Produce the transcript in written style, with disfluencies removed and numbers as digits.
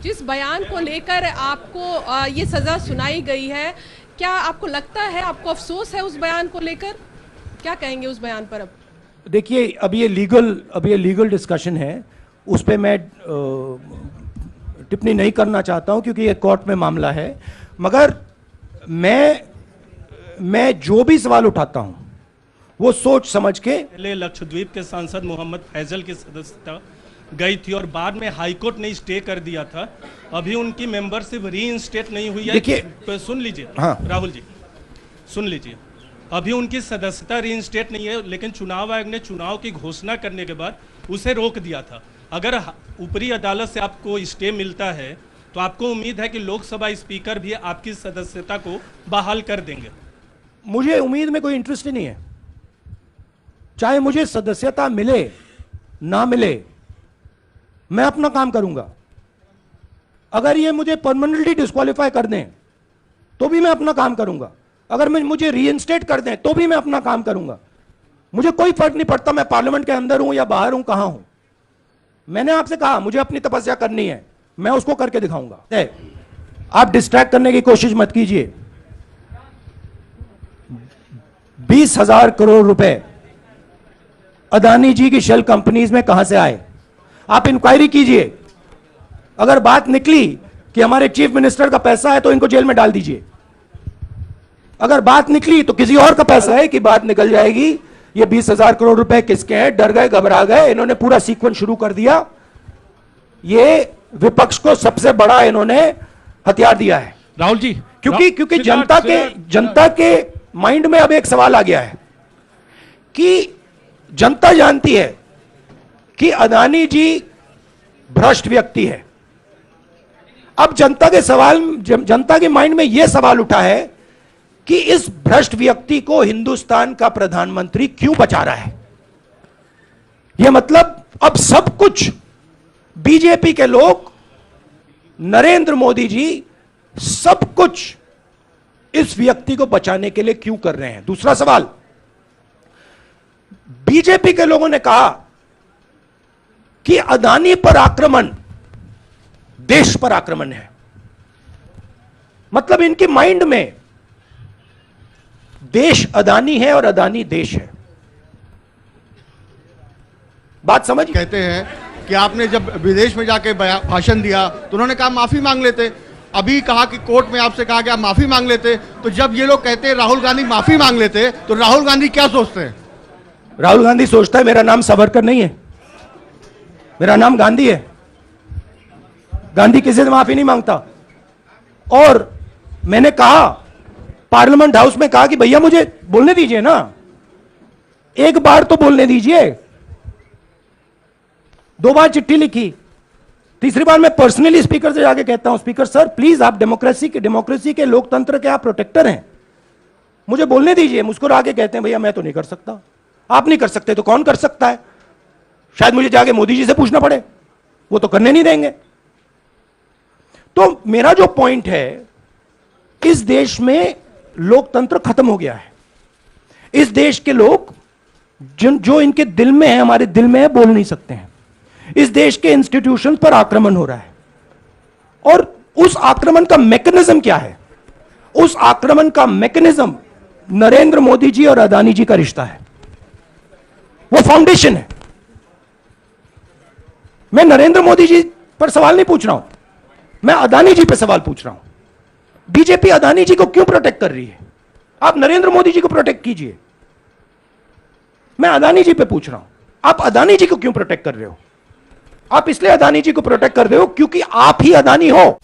जिस बयान को लेकर आपको ये सजा सुनाई गई है, क्या आपको लगता है, आपको अफसोस है उस बयान को लेकर? क्या कहेंगे उस बयान पर? अब देखिए, अब ये लीगल डिस्कशन है, उस पर मैं टिप्पणी नहीं करना चाहता हूं क्योंकि ये कोर्ट में मामला है। मगर मैं जो भी सवाल उठाता हूं वो सोच समझ के। पहले लक्षद्वीप के सांसद मोहम्मद फैजल की सदस्यता गई थी और बाद में हाईकोर्ट ने स्टे कर दिया था। अभी उनकी मेंबरशिप रीइंस्टेट नहीं हुई है। देखिए, सुन लीजिए। हाँ। राहुल जी सुन लीजिए, अभी उनकी सदस्यता रीइंस्टेट नहीं है, लेकिन चुनाव आयोग ने चुनाव की घोषणा करने के बाद उसे रोक दिया था। अगर ऊपरी अदालत से आपको स्टे मिलता है तो आपको उम्मीद है कि लोकसभा स्पीकर भी आपकी सदस्यता को बहाल कर देंगे? मुझे उम्मीद में कोई इंटरेस्ट ही नहीं है। चाहे मुझे सदस्यता मिले ना मिले, मैं अपना काम करूंगा। अगर ये मुझे परमानेंटली डिस्क्वालीफाई कर दें तो भी मैं अपना काम करूंगा। अगर मुझे रीइंस्टेट कर दें तो भी मैं अपना काम करूंगा। मुझे कोई फर्क नहीं पड़ता मैं पार्लियामेंट के अंदर हूं या बाहर हूं, कहां हूं। मैंने आपसे कहा मुझे अपनी तपस्या करनी है, मैं उसको करके दिखाऊंगा। आप डिस्ट्रैक्ट करने की कोशिश मत कीजिए। 20,000 करोड़ रुपए अदानी जी की शेल कंपनीज में कहां से आए, आप इंक्वायरी कीजिए। अगर बात निकली कि हमारे चीफ मिनिस्टर का पैसा है तो इनको जेल में डाल दीजिए। अगर बात निकली तो किसी और का पैसा है कि बात निकल जाएगी ये 20,000 करोड़ रुपए किसके हैं, डर गए, घबरा गए, इन्होंने पूरा सीक्वेंस शुरू कर दिया। ये विपक्ष को सबसे बड़ा इन्होंने हथियार दिया है राहुल जी, क्योंकि जनता के माइंड में अब एक सवाल आ गया है कि जनता जानती है कि अदानी जी भ्रष्ट व्यक्ति है। अब जनता के माइंड में यह सवाल उठा है कि इस भ्रष्ट व्यक्ति को हिंदुस्तान का प्रधानमंत्री क्यों बचा रहा है। यह मतलब अब सब कुछ बीजेपी के लोग, नरेंद्र मोदी जी सब कुछ इस व्यक्ति को बचाने के लिए क्यों कर रहे हैं। दूसरा सवाल, बीजेपी के लोगों ने कहा कि अदानी पर आक्रमण देश पर आक्रमण है। मतलब इनके माइंड में देश अदानी है और अदानी देश है। बात समझ? कहते हैं कि आपने जब विदेश में जाके भाषण दिया तो उन्होंने कहा माफी मांग लेते। अभी कहा कि कोर्ट में आपसे कहा कि आप माफी मांग लेते। तो जब ये लोग कहते हैं राहुल गांधी माफी मांग लेते, तो राहुल गांधी क्या सोचते हैं? राहुल गांधी सोचता है मेरा नाम सावरकर नहीं है, मेरा नाम गांधी है। गांधी किसी से माफी नहीं मांगता। और मैंने कहा पार्लियामेंट हाउस में, कहा कि भैया मुझे बोलने दीजिए ना, एक बार तो बोलने दीजिए। 2 बार चिट्ठी लिखी, तीसरी बार मैं पर्सनली स्पीकर से जाके कहता हूं, स्पीकर सर प्लीज, आप डेमोक्रेसी के लोकतंत्र के आप प्रोटेक्टर हैं, मुझे बोलने दीजिए। मुस्कुरा के कहते हैं भैया मैं तो नहीं कर सकता। आप नहीं कर सकते तो कौन कर सकता है? शायद मुझे जाके मोदी जी से पूछना पड़े, वो तो करने नहीं देंगे। तो मेरा जो पॉइंट है, इस देश में लोकतंत्र खत्म हो गया है। इस देश के लोग जो इनके दिल में है, हमारे दिल में है, बोल नहीं सकते हैं। इस देश के इंस्टीट्यूशन पर आक्रमण हो रहा है। और उस आक्रमण का मैकेनिज्म क्या है? उस आक्रमण का मैकेनिज्म नरेंद्र मोदी जी और अदानी जी का रिश्ता है, वो फाउंडेशन है। मैं नरेंद्र मोदी जी पर सवाल नहीं पूछ रहा हूं, मैं अदानी जी पर सवाल पूछ रहा हूं। बीजेपी अदानी जी को क्यों प्रोटेक्ट कर रही है? आप नरेंद्र मोदी जी को प्रोटेक्ट कीजिए। मैं अदानी जी पे पूछ रहा हूं, आप अदानी जी को क्यों प्रोटेक्ट कर रहे हो? आप इसलिए अदानी जी को प्रोटेक्ट कर रहे हो क्योंकि आप ही अदानी हो।